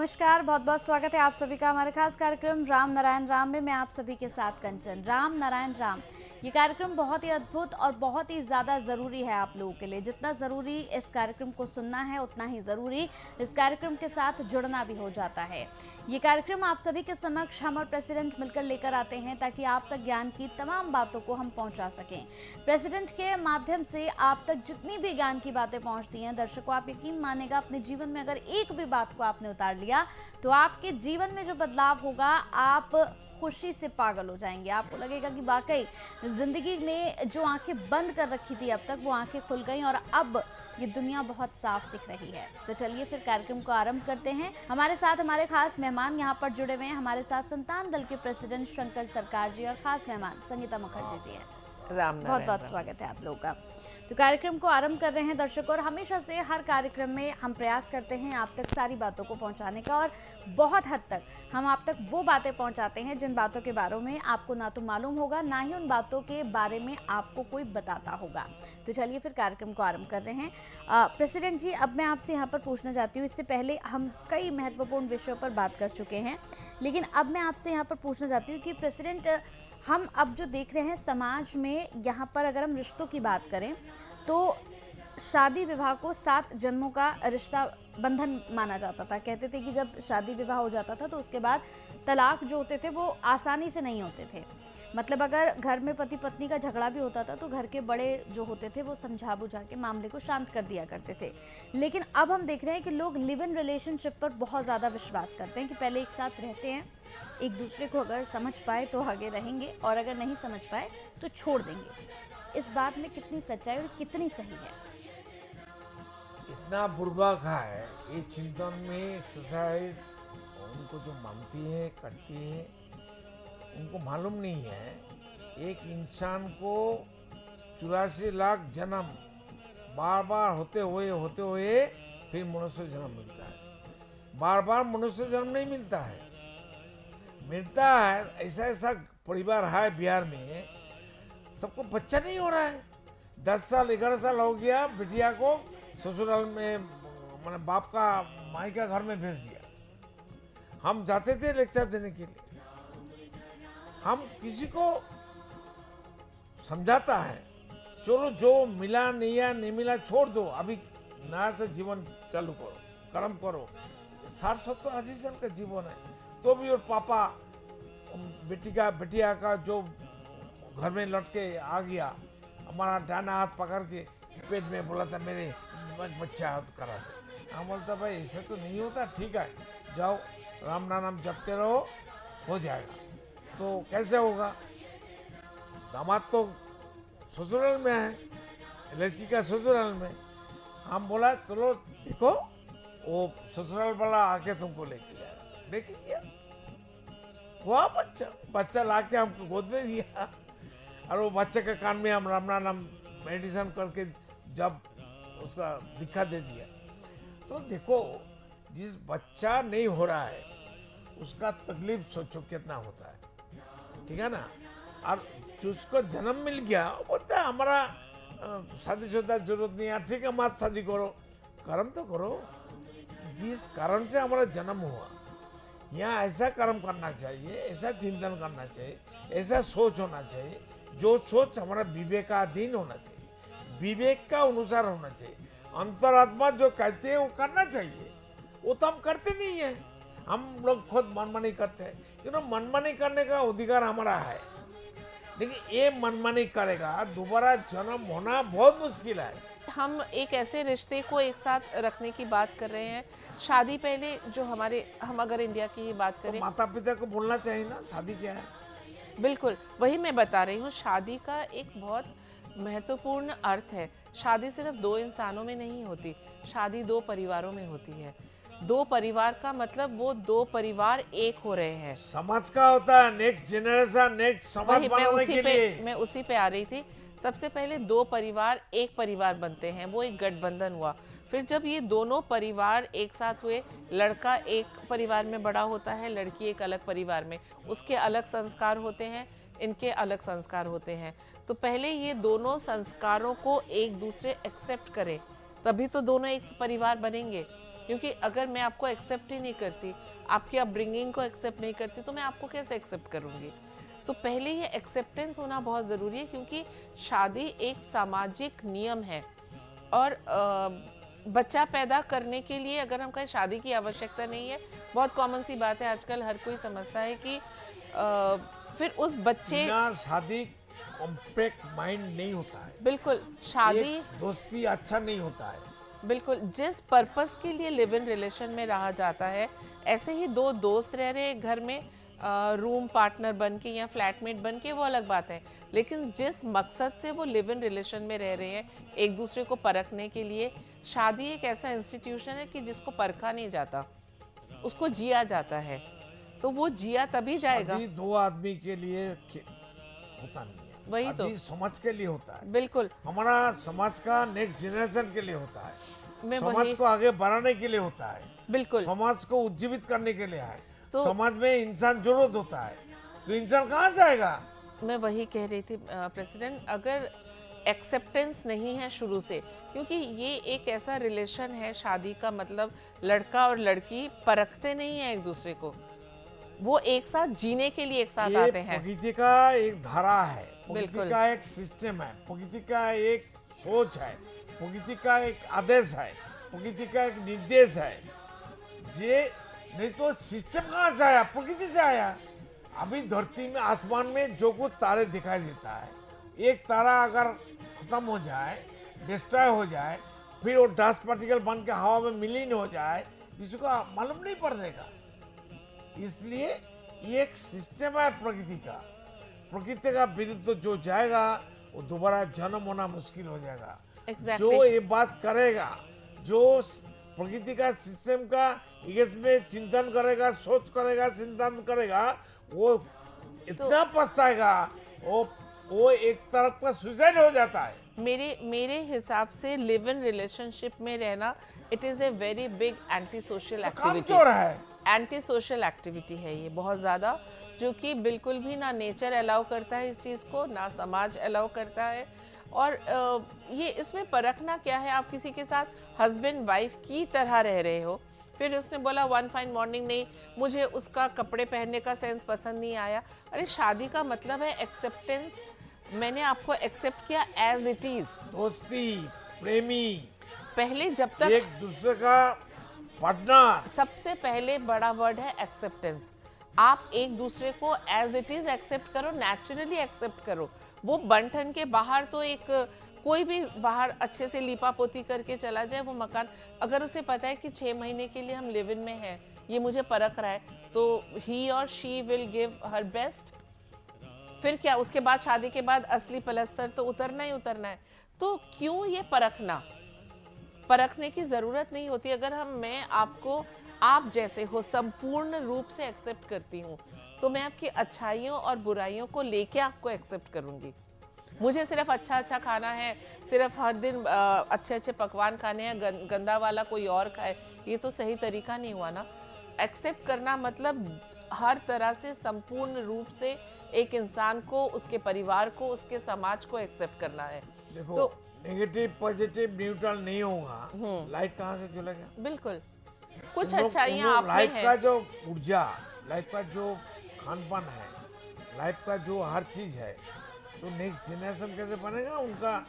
नमस्कार, बहुत बहुत स्वागत है आप सभी का हमारे खास कार्यक्रम राम नारायण राम में। मैं आप सभी के साथ कंचन। राम नारायण राम ये कार्यक्रम बहुत ही अद्भुत और बहुत ही ज़्यादा ज़रूरी है आप लोगों के लिए। जितना ज़रूरी इस कार्यक्रम को सुनना है, उतना ही ज़रूरी इस कार्यक्रम के साथ जुड़ना भी हो जाता है। ये कार्यक्रम आप सभी के समक्ष हम और प्रेसिडेंट मिलकर लेकर आते हैं ताकि आप तक ज्ञान की तमाम बातों को हम पहुंचा सकें। प्रेसिडेंट के माध्यम से आप तक जितनी भी ज्ञान की बातें पहुंचती हैं, दर्शकों आप यकीन मानेगा अपने जीवन में अगर एक भी बात को आपने उतार लिया तो आपके जीवन में जो बदलाव होगा, आप खुशी से पागल हो जाएंगे। आपको लगेगा कि वाकई जिंदगी में जो आंखें बंद कर रखी थी अब तक, वो आंखें खुल गई और अब ये दुनिया बहुत साफ दिख रही है। तो चलिए फिर कार्यक्रम को आरंभ करते हैं। हमारे साथ हमारे खास मेहमान यहाँ पर जुड़े हुए हैं। हमारे साथ संतान दल के प्रेसिडेंट शंकर सरकार जी और खास मेहमान संगीता मुखर्जी जी हैं। बहुत बहुत स्वागत है आप लोगों का। तो कार्यक्रम को आरंभ कर रहे हैं दर्शकों, और हमेशा से हर कार्यक्रम में हम प्रयास करते हैं आप तक सारी बातों को पहुंचाने का, और बहुत हद तक हम आप तक वो बातें पहुंचाते हैं जिन बातों के बारे में आपको ना तो मालूम होगा, ना ही उन बातों के बारे में आपको कोई बताता होगा। तो चलिए फिर कार्यक्रम को आरंभ कर रहे हैं। प्रेसिडेंट जी, अब मैं आपसे यहाँ पर पूछना चाहती हूँ, इससे पहले हम कई महत्वपूर्ण विषयों पर बात कर चुके हैं, लेकिन अब मैं आपसे यहाँ पर पूछना चाहती हूँ कि प्रेसिडेंट, हम अब जो देख रहे हैं समाज में, यहाँ पर अगर हम रिश्तों की बात करें तो शादी विवाह को 7 जन्मों का रिश्ता बंधन माना जाता था। कहते थे कि जब शादी विवाह हो जाता था तो उसके बाद तलाक जो होते थे वो आसानी से नहीं होते थे। मतलब अगर घर में पति पत्नी का झगड़ा भी होता था तो घर के बड़े जो होते थे वो समझा बुझा के मामले को शांत कर दिया करते थे। लेकिन अब हम देख रहे हैं कि लोग लिव इन रिलेशनशिप पर बहुत ज़्यादा विश्वास करते हैं कि पहले एक साथ रहते हैं, एक दूसरे को अगर समझ पाए तो आगे रहेंगे, और अगर नहीं समझ पाए तो छोड़ देंगे। इस बात में कितनी सच्चाई और कितनी सही है? इतना बुर्बक है ये चिंतन में एक्सरसाइज उनको जो मानती है करती है, उनको मालूम नहीं है एक इंसान को 84 लाख जन्म बार बार होते हुए फिर मनुष्य जन्म मिलता है। बार बार मनुष्य जन्म नहीं मिलता है, मिलता है ऐसा ऐसा परिवार है बिहार में, सबको बच्चा नहीं हो रहा है। 10 साल 11 साल हो गया, बिटिया को ससुराल में मैंने बाप का माई का घर में भेज दिया। हम जाते थे लेक्चर देने के लिए, हम किसी को समझाता है चलो जो मिला नहीं मिला छोड़ दो, अभी नया से जीवन चालू करो, कर्म करो। 60-70-80 साल का जीवन है तो भी, और पापा बिटिया का जो घर में लौट के आ गया, हमारा डाना हाथ पकड़ के पेट में बोला था मेरे बच्चा हाथ करा दो। हम बोलता भाई ऐसा तो नहीं होता, ठीक है जाओ राम नाम जपते रहो, हो जाएगा। तो कैसे होगा? दामाद तो ससुराल में है, लड़की का ससुराल में। हम बोला चलो देखो वो ससुराल वाला आके तुमको लेके जाएगा। लेके गया, हुआ बच्चा लाके हमको गोद में दिया, और वो बच्चे के कान में हम राम नाम मेडिटेशन करके जब उसका दिखा दे दिया। तो देखो जिस बच्चा नहीं हो रहा है उसका तकलीफ सोचो कितना होता है, ठीक है ना। और जिसको जन्म मिल गया बोलता है हमारा शादीशुदा जरूरत नहीं है, ठीक है मत शादी करो, कर्म तो करो। जिस कारण से हमारा जन्म हुआ, यहाँ ऐसा कर्म करना चाहिए, ऐसा चिंतन करना चाहिए, ऐसा सोच होना चाहिए, जो सोच हमारा विवेकाधीन होना चाहिए, विवेक का अनुसार होना चाहिए। अंतरात्मा जो कहते हैं वो करना चाहिए, वो तो हम करते नहीं है। हम लोग खुद मनमानी करते हैं, क्योंकि मनमानी करने का अधिकार हमारा है, लेकिन ये मनमानी करेगा दोबारा जन्म होना बहुत मुश्किल है। हम एक ऐसे रिश्ते को एक साथ रखने की बात कर रहे हैं। शादी पहले जो हम अगर इंडिया की ही बात करें, तो माता पिता को बोलना चाहिए ना शादी क्या है। बिल्कुल वही मैं बता रही हूँ। शादी का एक बहुत महत्वपूर्ण अर्थ है। शादी सिर्फ 2 इंसानों में नहीं होती, शादी 2 परिवारों में होती है। 2 परिवार का मतलब वो 2 परिवार एक हो रहे हैं। समाज का होता है नेक्स्ट जनरेशन, नेक्स्ट समाज बनाने के लिए। मैं उसी पे आ रही थी। सबसे पहले 2 परिवार एक परिवार बनते हैं, वो एक गठबंधन हुआ। फिर जब ये दोनों परिवार एक साथ हुए, लड़का एक परिवार में बड़ा होता है, लड़की एक अलग परिवार में, उसके अलग संस्कार होते हैं, इनके अलग संस्कार होते हैं। तो पहले ये दोनों संस्कारों को एक दूसरे एक्सेप्ट करें, तभी तो दोनों एक परिवार बनेंगे। क्योंकि अगर मैं आपको एक्सेप्ट ही नहीं करती, आपकी अपब्रिंगिंग को एक्सेप्ट नहीं करती, तो मैं आपको कैसे एक्सेप्ट करूँगी। तो पहले ये एक्सेप्टेंस होना बहुत ज़रूरी है, क्योंकि शादी एक सामाजिक नियम है। और बच्चा पैदा करने के लिए अगर हम कहें शादी की आवश्यकता नहीं है, बहुत कॉमन सी बात है, आजकल हर कोई समझता है कि फिर उस बच्चे बिना शादी कॉम्पैक्ट माइंड नहीं होता है, बिल्कुल शादी एक दोस्ती अच्छा नहीं होता है। बिल्कुल जिस पर्पस के लिए लिव इन रिलेशन में रहा जाता है, ऐसे ही दो दोस्त रह रहे हैं घर में, रूम पार्टनर बन के या फ्लैटमेट बन के, वो अलग बात है। लेकिन जिस मकसद से वो लिव इन रिलेशन में रह रहे हैं, एक दूसरे को परखने के लिए, शादी एक ऐसा इंस्टीट्यूशन है कि जिसको परखा नहीं जाता, उसको जिया जाता है। तो वो जिया तभी जाएगा। शादी दो आदमी के लिए होता नहीं है, वही तो। शादी समाज के लिए होता है। बिल्कुल हमारा समाज का नेक्स्ट जनरेशन के लिए होता है, मैं समाज वही को आगे बढ़ाने के लिए होता है, बिल्कुल समाज को उज्जीवित करने के लिए है। तो- समाज में इंसान जरूरत होता है, तो इंसान कहाँ से आएगा। मैं वही कह रही थी प्रेसिडेंट, अगर एक्सेप्टेंस नहीं है शुरू से, क्योंकि ये एक ऐसा रिलेशन है, शादी का मतलब लड़का और लड़की परखते नहीं है एक दूसरे को, वो एक साथ जीने के लिए एक साथ ये आते हैं। प्रकृति का एक धारा है, प्रकृति बिल्कुल। का एक सिस्टम है, प्रकृति का एक सोच है, प्रकृति का एक आदेश है, प्रकृति का एक निर्देश है। ये नहीं तो सिस्टम कहाँ से आया, प्रकृति से आया। अभी धरती में आसमान में जो कुछ तारे दिखाई देता है, एक तारा अगर खत्म हो जाए, डिस्ट्रॉय हो जाए, फिर वो डस्ट पार्टिकल बन के हवा में विलीन हो जाए, किसी को मालूम नहीं पड़ेगा। इसलिए ये एक सिस्टम है प्रकृति का। प्रकृति का विरुद्ध जो जाएगा वो दोबारा जन्म होना मुश्किल हो जाएगा। Exactly. जो ये बात करेगा, जो प्रकृति का सिस्टम का इसमें चिंतन करेगा, सोच करेगा, चिंतन करेगा, वो इतना पछताएगा, वो एक तरफ का सुसाइड हो जाता है। मेरे हिसाब से लिव इन रिलेशनशिप में रहना, it is a very big anti social activity. कामचोर है। एंटी सोशल एक्टिविटी है ये बहुत ज़्यादा, जो कि बिल्कुल भी ना नेचर अलाउ करता है इस चीज़ को, ना समाज अलाउ करता है। और ये इसमें परखना क्या है, आप किसी के साथ हस्बैंड वाइफ की तरह रह रहे हो, फिर उसने बोला वन फाइन मॉर्निंग नहीं, मुझे उसका कपड़े पहनने का सेंस पसंद नहीं आया। अरे शादी का मतलब है एक्सेप्टेंस, मैंने आपको एक्सेप्ट किया एज इट इज़। दोस्ती, प्रेमी, पहले जब तक एक दूसरे का पार्टनर, सबसे पहले बड़ा वर्ड है एक्सेप्टेंस। आप एक दूसरे को एज इट इज एक्सेप्ट करो, नेचुरली एक्सेप्ट करो। वो बंठन के बाहर तो एक कोई भी बाहर अच्छे से लीपा पोती करके चला जाए वो मकान, अगर उसे पता है कि 6 महीने के लिए हम लिव इन में हैं, ये मुझे परख रहा है, तो ही और she will give her best. फिर क्या, उसके बाद शादी के बाद असली पलस्तर तो उतरना ही उतरना है। तो क्यों ये परखने की ज़रूरत नहीं होती। अगर मैं आपको आप जैसे हो संपूर्ण रूप से एक्सेप्ट करती हूँ, तो मैं आपकी अच्छाइयों और बुराइयों को लेके आपको एक्सेप्ट करूँगी। मुझे सिर्फ अच्छा खाना है, सिर्फ हर दिन अच्छे पकवान खाने हैं, गंदा वाला कोई और खाए, ये तो सही तरीका नहीं हुआ ना। एक्सेप्ट करना मतलब हर तरह से संपूर्ण रूप से एक इंसान को, उसके परिवार को, उसके समाज को एक्सेप्ट करना है। देखो तो नेगेटिव पॉजिटिव न्यूट्रल नहीं होगा, लाइट कहाँ से चलेगा। बिल्कुल कुछ तुम लोग- अच्छाइयाँ तुम लोग आप में लाइफ का हैं। जो ऊर्जा, लाइफ का जो खान-पान है, लाइफ का जो हर चीज है, तो नेक्स्ट जनरेशन कैसे बनेगा, उनका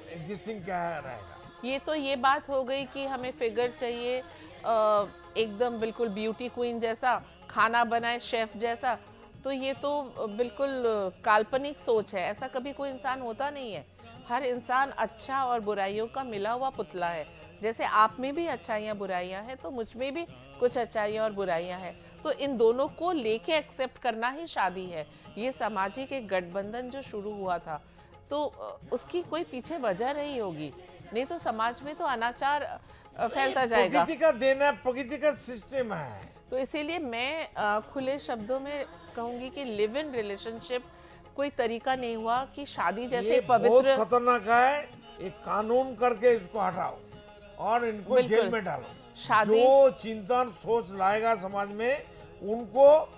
एग्जिस्टिंग क्या रहेगा। ये बात हो गई कि हमें फिगर चाहिए एकदम बिल्कुल ब्यूटी क्वीन जैसा, खाना बनाए शेफ जैसा, तो ये तो बिल्कुल काल्पनिक सोच है। ऐसा कभी कोई इंसान होता नहीं है। हर इंसान अच्छा और बुराइयों का मिला हुआ पुतला है। जैसे आप में भी अच्छाइयाँ बुराइयाँ हैं, तो मुझ में भी कुछ अच्छाइयाँ और बुराइयाँ हैं। तो इन दोनों को लेके एक्सेप्ट करना ही शादी है। ये सामाजिक एक गठबंधन जो शुरू हुआ था, तो उसकी कोई पीछे वजह रही होगी, नहीं तो समाज में तो अनाचार फैलता जाएगा। प्रकृति का देना, प्रकृति का सिस्टम है। तो इसीलिए मैं खुले शब्दों में कहूंगी कि लिव इन रिलेशनशिप कोई तरीका नहीं हुआ कि शादी जैसे ये पवित्र। बहुत खतरनाक है। एक कानून करके इसको हटाओ और इनको बिल्कुल। जेल में डालो। शादी- जो चिंतन सोच लाएगा समाज में, उनको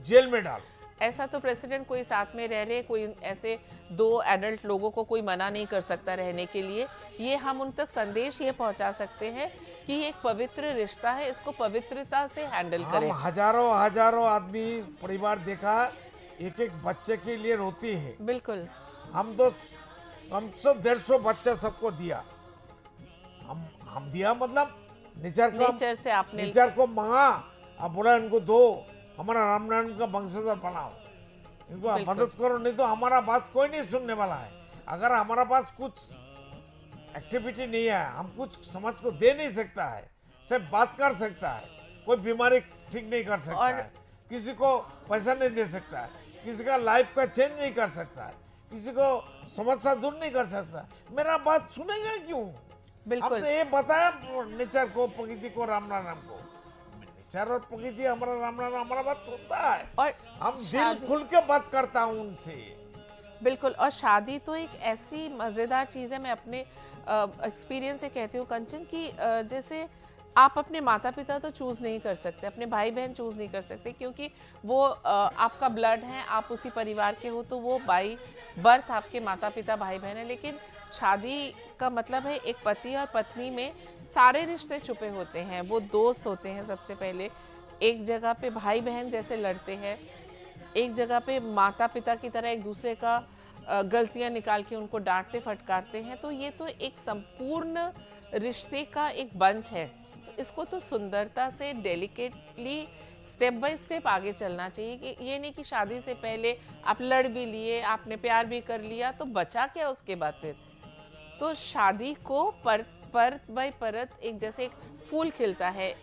जेल में डालो। ऐसा तो प्रेसिडेंट कोई साथ में रह रहे, कोई ऐसे 2 एडल्ट लोगों को कोई मना नहीं कर सकता रहने के लिए। ये हम उन तक संदेश ये पहुंचा सकते हैं कि ये एक पवित्र रिश्ता है, इसको पवित्रता से हैंडल करें। हम हजारों आदमी परिवार देखा, एक एक बच्चे के लिए रोती है। बिल्कुल। हम तो कम से 150 बच्चा सबको दिया। हम दिया मतलब नेचर से आपने नेचर को मांगा, अब बोला इनको दो, हमारा रामनारायण का वंशधर बनाओ, इनको बिल्कुल। मदद करो, नहीं तो हमारा बात कोई नहीं सुनने वाला है। अगर हमारा पास कुछ एक्टिविटी नहीं है, हम कुछ समाज को दे नहीं सकता है, सिर्फ बात कर सकता है, कोई बीमारी ठीक नहीं कर सकता और है, किसी को पैसा नहीं दे सकता है, किसी का लाइफ का चेंज नहीं कर सकता है, किसी को समस्या दूर नहीं कर सकता, मेरा बात सुनेगा क्यों? बिल्कुल। हम तो ये बताया नेचर को, प्रकृति को, रामनारायण को। नेचर और प्रकृति हमारा रामनारायण हमारा बात सुनता है, और हम दिल खुल के बात करता हूँ उनसे। बिल्कुल। और शादी तो एक ऐसी मज़ेदार चीज़ है, मैं अपने एक्सपीरियंस से कहती हूँ कंचन, कि जैसे आप अपने माता पिता तो चूज़ नहीं कर सकते, अपने भाई बहन चूज़ नहीं कर सकते, क्योंकि वो आपका ब्लड है, आप उसी परिवार के हो, तो वो बाई बर्थ आपके माता पिता भाई बहन है। लेकिन शादी का मतलब है एक पति और पत्नी में सारे रिश्ते छुपे होते हैं, वो दोस्त होते हैं सबसे पहले, एक जगह पे भाई बहन जैसे लड़ते हैं, एक जगह पे माता पिता की तरह एक दूसरे का गलतियां निकाल के उनको डांटते फटकारते हैं। तो ये तो एक संपूर्ण रिश्ते का एक बंच है। इसको तो सुंदरता से डेलिकेटली स्टेप बाय स्टेप आगे चलना चाहिए, कि ये नहीं कि शादी से पहले आप लड़ भी लिए, आपने प्यार भी कर लिया, तो बचा क्या उसके बाद फिर। तो शादी को परत बाय परत, एक जैसे एक फूल खिलता है,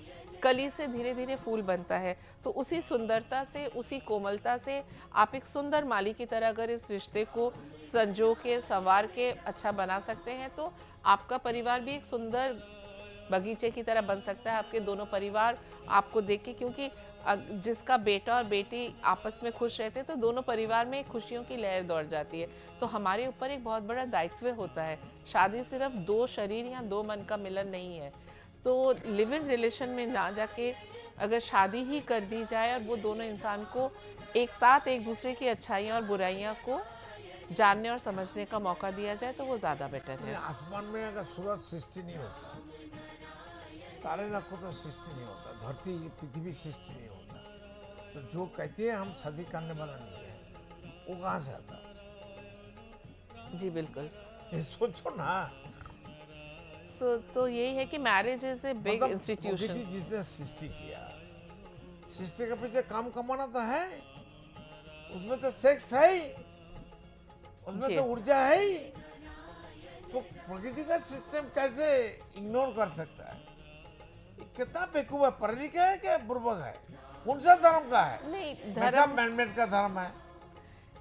कली से धीरे धीरे फूल बनता है, तो उसी सुंदरता से, उसी कोमलता से आप एक सुंदर माली की तरह अगर इस रिश्ते को संजो के, संवार के अच्छा बना सकते हैं, तो आपका परिवार भी एक सुंदर बगीचे की तरह बन सकता है। आपके दोनों परिवार आपको देख के, क्योंकि जिसका बेटा और बेटी आपस में खुश रहते हैं, तो दोनों परिवार में खुशियों की लहर दौड़ जाती है। तो हमारे ऊपर एक बहुत बड़ा दायित्व होता है। शादी सिर्फ दो शरीर या दो मन का मिलन नहीं है। तो लिव इन रिलेशन में ना जाके अगर शादी ही कर दी जाए और वो दोनों इंसान को एक साथ एक दूसरे की अच्छाइयाँ और बुराइयाँ को जानने और समझने का मौका दिया जाए, तो वो ज़्यादा बेटर है। आसमान में अगर सूरज सृष्टि नहीं होता, तारे नक्षत्र सृष्टि नहीं होता, धरती पृथ्वी सृष्टि नहीं होता, तो जो कहते हैं हम शादी करने वाला नहीं है, वो कहाँ से आता? जी बिल्कुल। ये सोचो ना। तो यही है कि मैरिज इज ए बिग मतलब इंस्टीट्यूशन। प्रकृति जिसने सृष्टि किया, सृष्टि के पीछे काम कमाना तो है, उसमें तो सेक्स है ही, उसमें जी। तो ऊर्जा है ही, तो प्रकृति का सिस्टम कैसे इग्नोर कर सकता है? ये कितना बेवकूफ है, पढ़ा लिखा है क्या बुर्बक है? कौन सा धर्म का है? नहीं, धर्म धर्म, मैनमेड का धर्म है।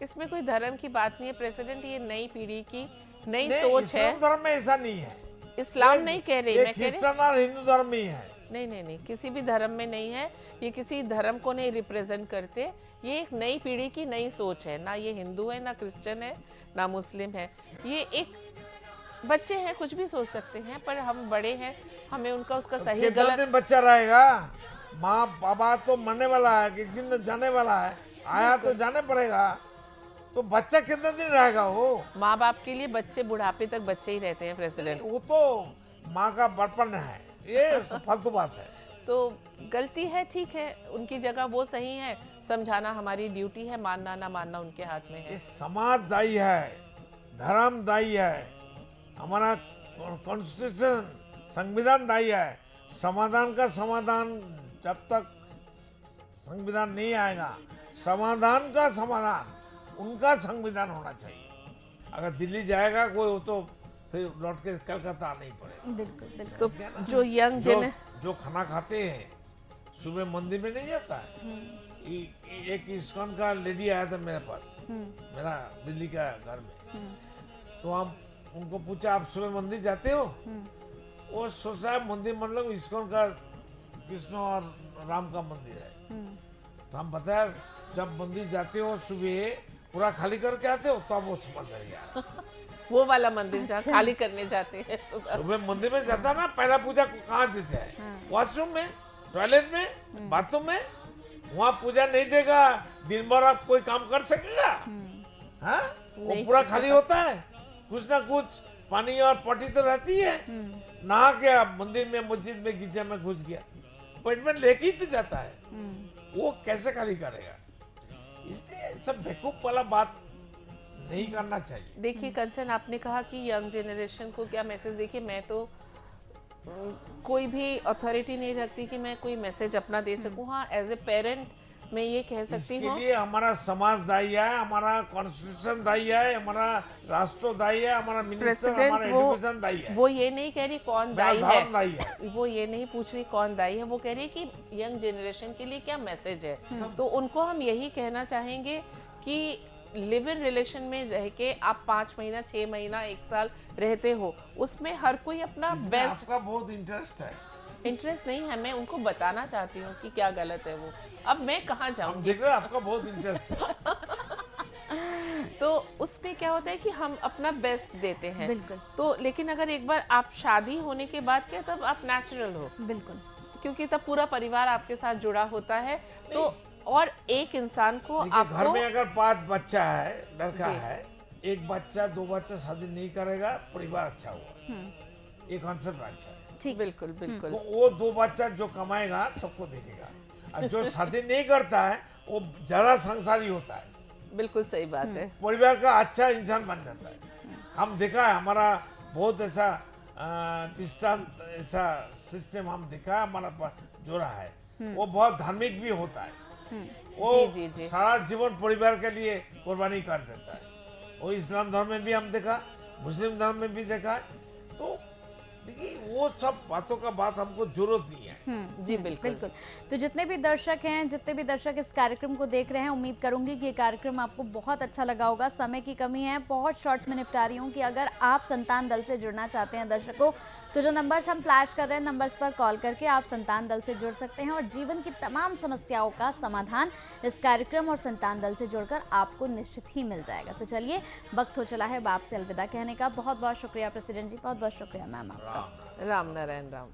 इसमें कोई धर्म की बात नहीं है प्रेसिडेंट, ये नई पीढ़ी की नई नहीं, सोच है। इस्लाम धर्म में ऐसा नहीं है। इस्लाम नहीं कह रही, ये मैं कह रही क्रिश्चियन और हिंदू धर्म में ही है। नहीं, किसी भी धर्म में नहीं है। ये किसी धर्म को नहीं रिप्रेजेंट करते। ये एक नई पीढ़ी की नई सोच है। ना ये हिंदू है, ना क्रिश्चियन है, ना मुस्लिम है। ये एक बच्चे हैं, कुछ भी सोच सकते हैं, पर हम बड़े हैं, हमें उनका उसका सही कितना गलत। दिन बच्चा रहेगा? माँ बाबा तो मरने वाला है, एक दिन जाने वाला है, आया तो जाने पड़ेगा, तो बच्चा कितने दिन रहेगा? वो माँ बाप के लिए बच्चे बुढ़ापे तक बच्चे ही रहते हैं प्रेसिडेंट। वो तो माँ का बड़पन है, ये फालतू बात है। तो गलती है, ठीक है, उनकी जगह वो सही है, समझाना हमारी ड्यूटी है, मानना ना मानना उनके हाथ में है। ये समाज दायी है, धर्म दायी है, हमारा कॉन्स्टिट्यूशन संविधान दायी है। समाधान का समाधान जब तक संविधान नहीं आएगा, समाधान का समाधान उनका संविधान होना चाहिए। अगर दिल्ली जाएगा कोई, वो तो फिर लौट के कलकत्ता नहीं पड़ेगा। बिल्कुल बिल्कुल। तो क्या ना? जो यंग जो खाना खाते हैं, सुबह मंदिर में नहीं जाता है। एक इस्कॉन का लेडी आया था मेरे पास, मेरा दिल्ली का घर में, तो हम उनको पूछा आप सुबह मंदिर जाते हो? वो सोचा है मंदिर मतलब इस्कॉन का कृष्ण और राम का मंदिर है। तो हम बताया जब मंदिर जाते हो सुबह पूरा खाली करके आते हो, तो अब वो समझ जाएगा। वो वाला मंदिर जहाँ खाली करने जाते हैं सुबह। सुबह मंदिर में जाता ना, पहला पूजा को कहाँ देते हैं? वॉशरूम में, टॉयलेट में, बाथरूम में। वहाँ पूजा नहीं देगा, दिन भर आप कोई काम कर सकेगा? हाँ, वो पूरा खाली होता है, कुछ ना कुछ पानी और पट्टी तो रहती है, नहा के आप मंदिर में मस्जिद में गिरजा में घुस गया, अपॉइंटमेंट लेके ही तो जाता है, वो कैसे खाली करेगा? इसलिए सब बेवकूफ वाला बात नहीं करना चाहिए। देखिए कंचन, आपने कहा कि यंग जनरेशन को क्या मैसेज, देखिए मैं तो कोई भी अथॉरिटी नहीं रखती कि मैं कोई मैसेज अपना दे सकूं। हाँ, एज ए पेरेंट मैं ये कह सकती इसके हूँ, लिए हमारा समाज दायी है, हमारा कॉन्स्टिट्यूशन दायी है, हमारा राष्ट्र दायी है, हमारा मिनिस्टर, प्रेसिडेंट हमारा एजुकेशन दायी है, वो ये नहीं कह रही कौन मेरा दायी धर्म दायी है। है, वो ये नहीं पूछ रही कौन दायी है, वो कह रही कि यंग जनरेशन के लिए क्या मैसेज है। तो उनको हम यही कहना चाहेंगे कि लिव इन रिलेशन में रह के आप 5 महीना 6 महीना 1 साल रहते हो, उसमें हर कोई अपना इसमें बेस्ट, आपका बहुत इंटरेस्ट है, इंटरेस्ट नहीं है, मैं उनको बताना चाहती हूँ कि क्या गलत है वो। अब मैं कहाँ हम जाऊँगी? देख रहे हैं आपका बहुत इंटरेस्ट है। तो उसमें क्या होता है कि हम अपना बेस्ट देते हैं। बिल्कुल। तो लेकिन अगर एक बार आप शादी होने के बाद क्या, तब आप नेचुरल हो, बिल्कुल। क्योंकि तब पूरा परिवार आपके साथ जुड़ा होता है। तो और एक इंसान को देखिए, घर आपको में अगर 5 बच्चा है, लड़का है, 1 बच्चा 2 बच्चा शादी नहीं करेगा, परिवार अच्छा हुआ, ये कॉन्सेप्ट अच्छा है। ठीक। बिल्कुल बिल्कुल तो वो 2 बच्चा जो कमाएगा सबको देखेगा, और जो शादी नहीं करता है वो ज्यादा संसारी होता है, बिल्कुल सही बात है। परिवार का अच्छा इंसान बन जाता है। हम देखा है, हमारा बहुत ऐसा दृष्टांत, ऐसा सिस्टम हम देखा है, हमारा जो रहा है वो बहुत धार्मिक भी होता है, वो जी, जी। सारा जीवन परिवार के लिए कुर्बानी कर देता है। वो इस्लाम धर्म में भी हम देखा, मुस्लिम धर्म में भी देखा है। तो देखिए, वो सब बातों का बात हमको जरूरत नहीं है। जी बिल्कुल। बिल्कुल। तो जितने भी दर्शक हैं, जितने भी दर्शक इस कार्यक्रम को देख रहे हैं, उम्मीद करूंगी कि ये कार्यक्रम आपको बहुत अच्छा लगा होगा। समय की कमी है, बहुत शॉर्ट्स में निपटा रही हूँ कि अगर आप संतान दल से जुड़ना चाहते हैं दर्शकों, तो जो नंबर्स हम फ्लैश कर रहे हैं, नंबर्स पर कॉल करके आप संतान दल से जुड़ सकते हैं और जीवन की तमाम समस्याओं का समाधान इस कार्यक्रम और संतान दल से जुड़कर आपको निश्चित ही मिल जाएगा। तो चलिए, वक्त हो चला है अब आपसे अलविदा कहने का। बहुत बहुत शुक्रिया प्रेसिडेंट जी, बहुत बहुत शुक्रिया मैम आपका। राम नारायण राम।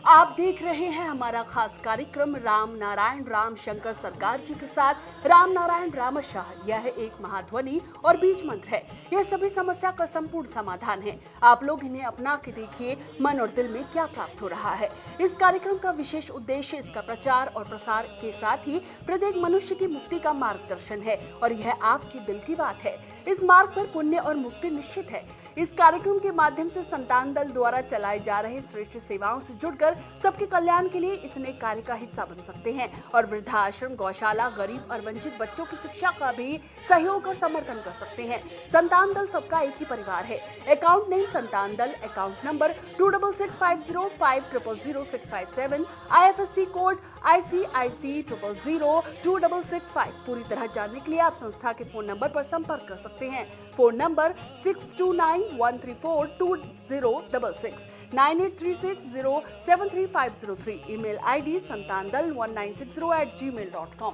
आप देख रहे हैं हमारा खास कार्यक्रम राम नारायण राम शंकर सरकार जी के साथ राम नारायण रामशाह। यह एक महाध्वनि और बीज मंत्र है। यह सभी समस्या का संपूर्ण समाधान है। आप लोग इन्हें अपना के देखिए, मन और दिल में क्या प्राप्त हो रहा है। इस कार्यक्रम का विशेष उद्देश्य इसका प्रचार और प्रसार के साथ ही प्रत्येक मनुष्य की मुक्ति का मार्गदर्शन है और यह आपकी दिल की बात है। इस मार्ग पर पुण्य और मुक्ति निश्चित है। इस कार्यक्रम के माध्यम से संतान दल द्वारा चलाए जा रहे श्रेष्ठ सेवाओं से जुड़कर सबके कल्याण के लिए इस नए कार्य का हिस्सा बन सकते हैं और वृद्धाश्रम, गौशाला, गरीब और वंचित बच्चों की शिक्षा का भी सहयोग और समर्थन कर सकते हैं। संतान दल सबका एक ही परिवार है। अकाउंट नेम संतान दल, account number 266505000657, IFSC code ICIC 000265। पूरी तरह जानने के लिए आप संस्था के फोन नंबर पर संपर्क कर सकते हैं। Phone number 6291342066, 9836073503। Email ID santandal1960@gmail.com।